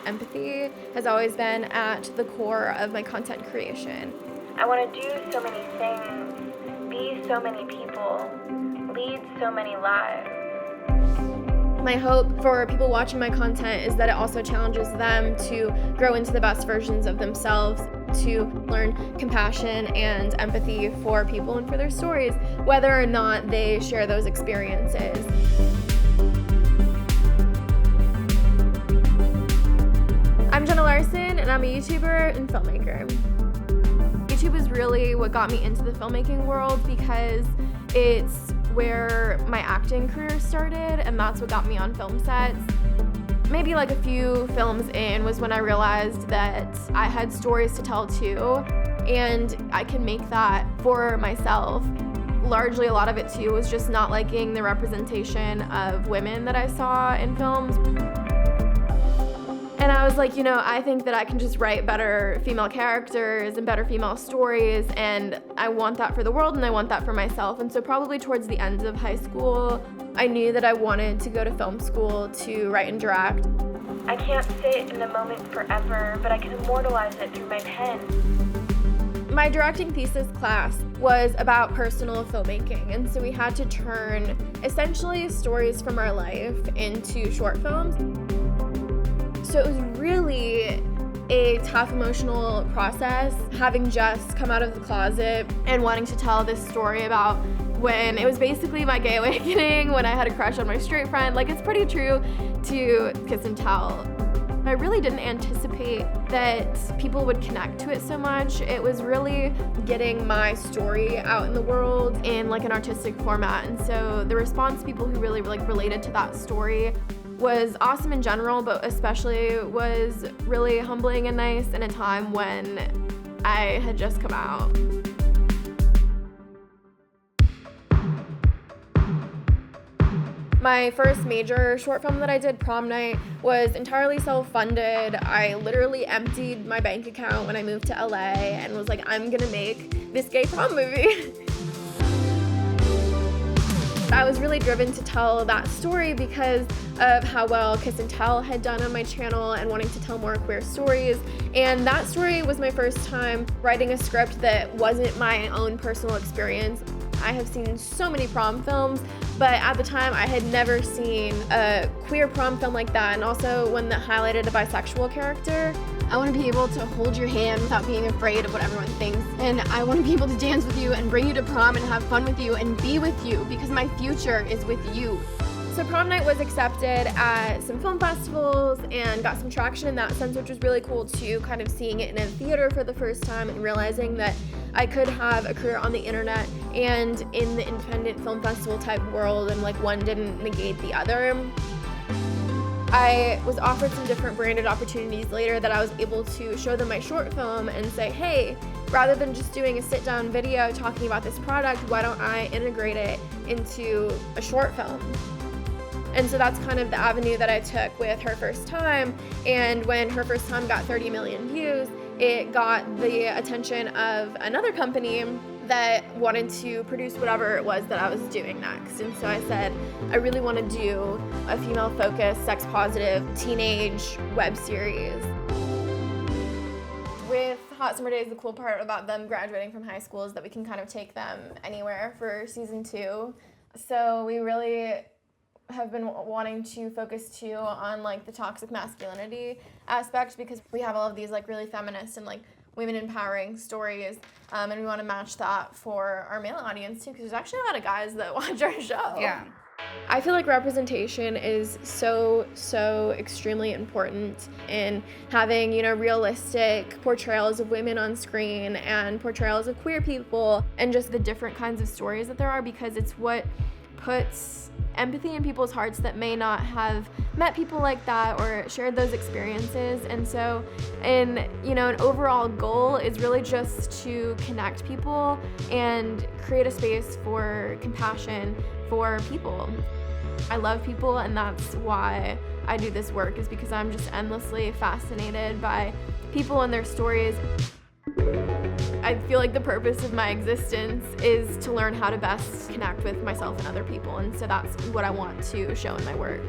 Empathy has always been at the core of my content creation. I want to do so many things, be so many people, lead so many lives. My hope for people watching my content is that it also challenges them to grow into the best versions of themselves, to learn compassion and empathy for people and for their stories, whether or not they share those experiences. I'm Jenna Larson, and I'm a YouTuber and filmmaker. YouTube is really what got me into the filmmaking world because it's where my acting career started, and that's what got me on film sets. Maybe like a few films in was when I realized that I had stories to tell too, and I can make that for myself. Largely, a lot of it too was just not liking the representation of women that I saw in films. And I was like, I think that I can just write better female characters and better female stories, and I want that for the world and I want that for myself. And so probably towards the end of high school, I knew that I wanted to go to film school to write and direct. I can't sit in the moment forever, but I can immortalize it through my pen. My directing thesis class was about personal filmmaking, and so we had to turn essentially stories from our life into short films. So it was really a tough emotional process, having just come out of the closet and wanting to tell this story about when it was basically my gay awakening, when I had a crush on my straight friend. Like, it's pretty true to Kiss and Tell. I really didn't anticipate that people would connect to it so much. It was really getting my story out in the world in like an artistic format. And so the response, people who really related to that story, was awesome in general, but especially was really humbling and nice in a time when I had just come out. My first major short film that I did, Prom Night, was entirely self-funded. I literally emptied my bank account when I moved to LA and was like, I'm gonna make this gay prom movie. I was really driven to tell that story because of how well Kiss and Tell had done on my channel and wanting to tell more queer stories. And that story was my first time writing a script that wasn't my own personal experience. I have seen so many prom films, but at the time I had never seen a queer prom film like that, and also one that highlighted a bisexual character. I want to be able to hold your hand without being afraid of what everyone thinks. And I want to be able to dance with you and bring you to prom and have fun with you and be with you because my future is with you. So Prom Night was accepted at some film festivals and got some traction in that sense, which was really cool too, kind of seeing it in a theater for the first time and realizing that I could have a career on the internet and in the independent film festival type world, and like one didn't negate the other. I was offered some different branded opportunities later that I was able to show them my short film and say, hey, rather than just doing a sit-down video talking about this product, why don't I integrate it into a short film? And so that's kind of the avenue that I took with Her First Time. And when Her First Time got 30 million views, it got the attention of another company that wanted to produce whatever it was that I was doing next. And so I said, I really want to do a female-focused, sex-positive teenage web series. With Hot Summer Days, the cool part about them graduating from high school is that we can kind of take them anywhere for season 2. So we really have been wanting to focus too on like the toxic masculinity aspect, because we have all of these like really feminist and like women empowering stories, and we want to match that for our male audience too, because there's actually a lot of guys that watch our show. Yeah. I feel like representation is so extremely important in having, realistic portrayals of women on screen and portrayals of queer people and just the different kinds of stories that there are, because it's what puts empathy in people's hearts that may not have met people like that or shared those experiences. And so an overall goal is really just to connect people and create a space for compassion for people. I love people, and that's why I do this work, is because I'm just endlessly fascinated by people and their stories. I feel like the purpose of my existence is to learn how to best connect with myself and other people, and so that's what I want to show in my work.